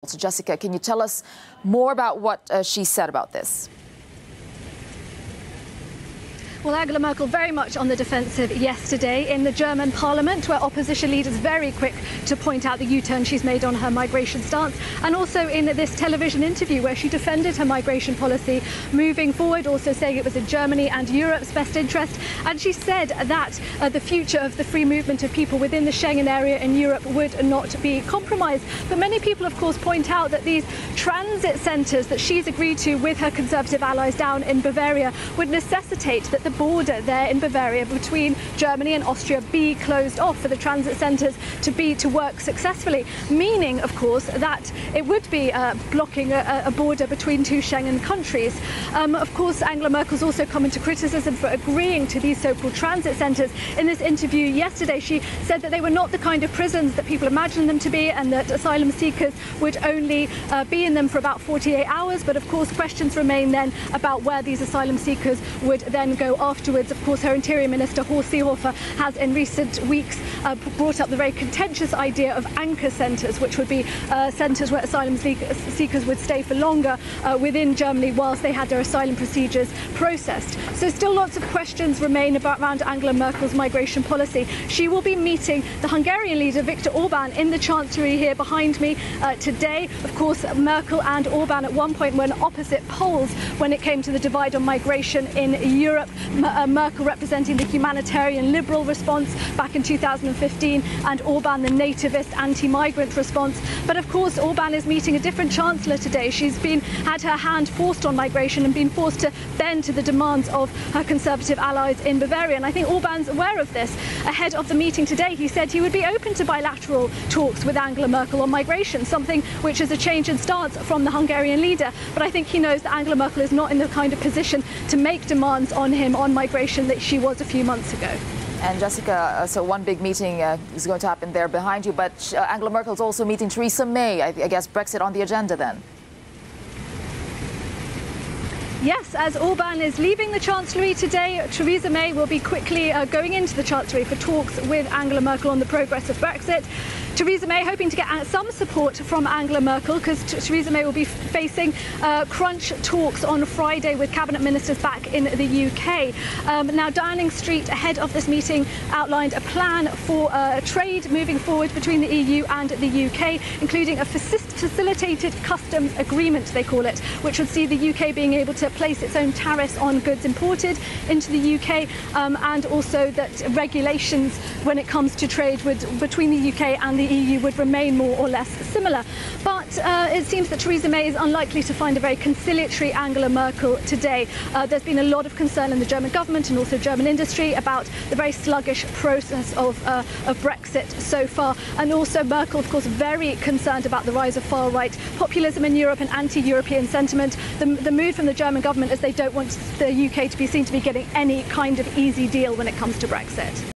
So Jessica, can you tell us more about what she said about this? Well, Angela Merkel very much on the defensive yesterday in the German parliament, where opposition leaders very quick to point out the U-turn she's made on her migration stance, and also in this television interview where she defended her migration policy moving forward, also saying it was in Germany and Europe's best interest. And she said that the future of the free movement of people within the Schengen area in Europe would not be compromised. But many people, of course, point out that these transit centres that she's agreed to with her Conservative allies down in Bavaria would necessitate that the border there in Bavaria between Germany and Austria be closed off for the transit centres to work successfully, meaning, of course, that it would be blocking a border between two Schengen countries. Of course, Angela Merkel's also come into criticism for agreeing to these so-called transit centres. In this interview yesterday, she said that they were not the kind of prisons that people imagined them to be, and that asylum seekers would only be in them for about 48 hours. But of course, questions remain then about where these asylum seekers would then go afterwards. Of course, her Interior Minister Horst Seehofer has in recent weeks brought up the very contentious idea of anchor centres, which would be centres where asylum seekers would stay for longer within Germany whilst they had their asylum procedures processed. So still lots of questions remain around Angela Merkel's migration policy. She will be meeting the Hungarian leader Viktor Orban in the Chancellery here behind me today. Of course, Merkel and Orban at one point were in opposite poles when it came to the divide on migration in Europe. Merkel representing the humanitarian liberal response back in 2015, and Orban the nativist anti-migrant response. But of course, Orban is meeting a different chancellor today. She's had her hand forced on migration and been forced to bend to the demands of her Conservative allies in Bavaria. And I think Orban's aware of this. Ahead of the meeting today, he said he would be open to bilateral talks with Angela Merkel on migration, something which is a change in stance from the Hungarian leader. But I think he knows that Angela Merkel is not in the kind of position to make demands on him on migration that she was a few months ago. And Jessica, so one big meeting is going to happen there behind you, but Angela Merkel is also meeting Theresa May. I guess Brexit on the agenda then. Yes, as Orban is leaving the Chancellery today, Theresa May will be quickly going into the Chancellery for talks with Angela Merkel on the progress of Brexit. Theresa May hoping to get some support from Angela Merkel, because Theresa May will be facing crunch talks on Friday with cabinet ministers back in the UK. Now, Downing Street, ahead of this meeting, outlined a plan for trade moving forward between the EU and the UK, including a facilitated customs agreement, they call it, which would see the UK being able to place its own tariffs on goods imported into the UK, and also that regulations when it comes to trade between the UK and the EU would remain more or less similar. But it seems that Theresa May is unlikely to find a very conciliatory Angela Merkel today. There's been a lot of concern in the German government and also German industry about the very sluggish process of Brexit so far. And also Merkel, of course, very concerned about the rise of far-right populism in Europe and anti-European sentiment. The mood from the German government is they don't want the UK to be seen to be getting any kind of easy deal when it comes to Brexit.